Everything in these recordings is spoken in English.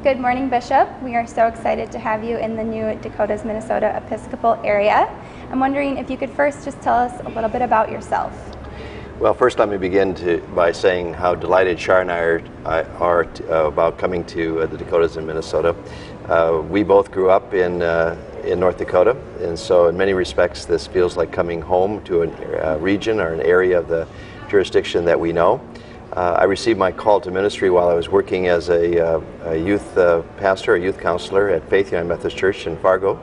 Good morning, Bishop. We are so excited to have you in the new Dakotas minnesota Episcopal area. I'm wondering if you could first just tell us a little bit about yourself. Well, first let me begin by saying how delighted Shar and I are about coming to the Dakotas in Minnesota. We both grew up in North Dakota, and so in many respects this feels like coming home to a region or an area of the jurisdiction that we know. I received my call to ministry while I was working as a youth pastor, a youth counselor at Faith United Methodist Church in Fargo,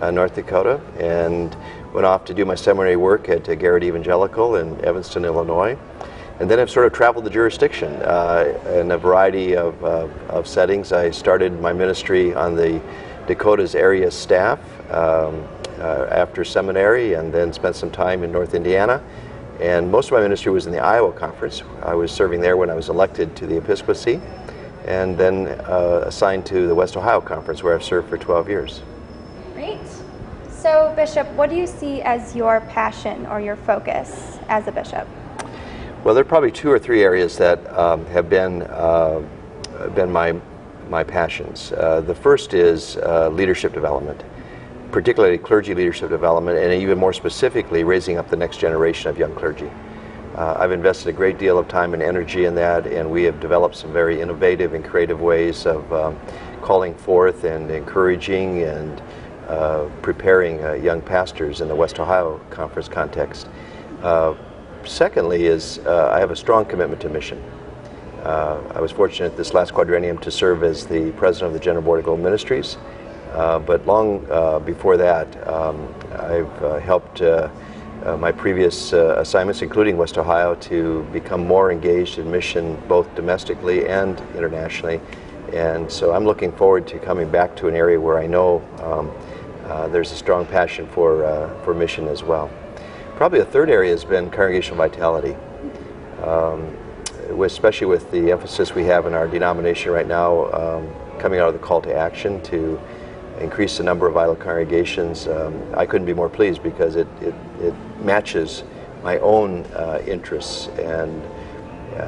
North Dakota, and went off to do my seminary work at Garrett Evangelical in Evanston, Illinois. And then I've sort of traveled the jurisdiction in a variety of settings. I started my ministry on the Dakotas area staff after seminary, and then spent some time in North Indiana. And most of my ministry was in the Iowa Conference. I was serving there when I was elected to the episcopacy, and then assigned to the West Ohio Conference, where I've served for 12 years. Great. So, Bishop, what do you see as your passion or your focus as a bishop? Well, there are probably two or three areas that have been my passions. The first is leadership development, particularly clergy leadership development, and even more specifically, raising up the next generation of young clergy. I've invested a great deal of time and energy in that, and we have developed some very innovative and creative ways of calling forth and encouraging and preparing young pastors in the West Ohio Conference context. Secondly is I have a strong commitment to mission. I was fortunate this last quadrennium to serve as the president of the General Board of Global Ministries. But long before that, I've helped my previous assignments, including West Ohio, to become more engaged in mission both domestically and internationally. And so I'm looking forward to coming back to an area where I know there's a strong passion for mission as well. Probably a third area has been congregational vitality, especially with the emphasis we have in our denomination right now, coming out of the call to action to increase the number of vital congregations. I couldn't be more pleased because it matches my own interests, and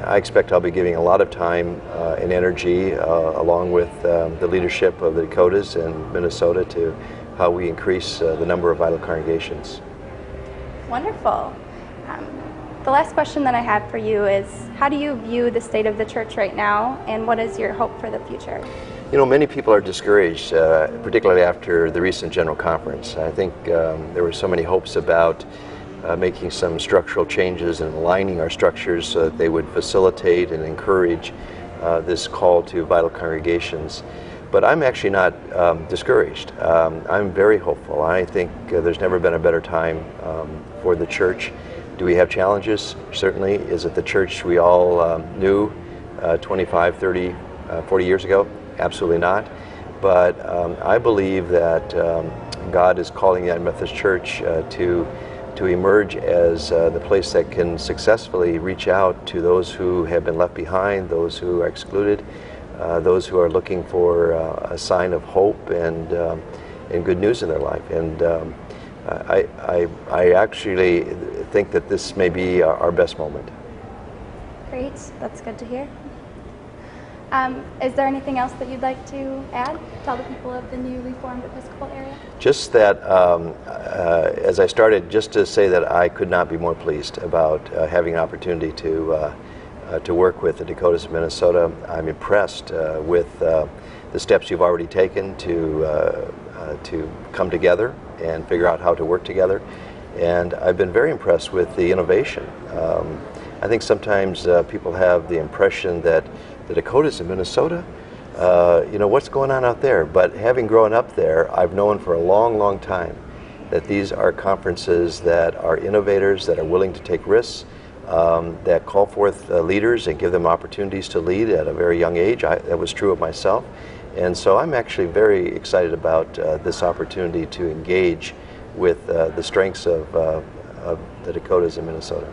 I expect I'll be giving a lot of time and energy along with the leadership of the Dakotas and Minnesota to how we increase the number of vital congregations. Wonderful. The last question that I had for you is, how do you view the state of the church right now, and what is your hope for the future? You know, many people are discouraged, particularly after the recent General Conference. I think there were so many hopes about making some structural changes and aligning our structures so that they would facilitate and encourage this call to vital congregations. But I'm actually not discouraged. I'm very hopeful. I think there's never been a better time for the church. Do we have challenges? Certainly. Is it the church we all knew 25, 30, 40 years ago? Absolutely not. But I believe that God is calling the United Methodist Church to emerge as the place that can successfully reach out to those who have been left behind, those who are excluded, those who are looking for a sign of hope and good news in their life. And I actually think that this may be our best moment. Great, that's good to hear. Is there anything else that you'd like to add? Tell the people of the newly formed Episcopal area? Just that, as I started, just to say that I could not be more pleased about having an opportunity to work with the Dakotas of Minnesota. I'm impressed with the steps you've already taken to come together and figure out how to work together. And I've been very impressed with the innovation. I think sometimes people have the impression that the Dakotas of Minnesota, you know, what's going on out there? But having grown up there, I've known for a long, long time that these are conferences that are innovators, that are willing to take risks, that call forth leaders and give them opportunities to lead at a very young age. That was true of myself. And so I'm actually very excited about this opportunity to engage with the strengths of the Dakotas in Minnesota.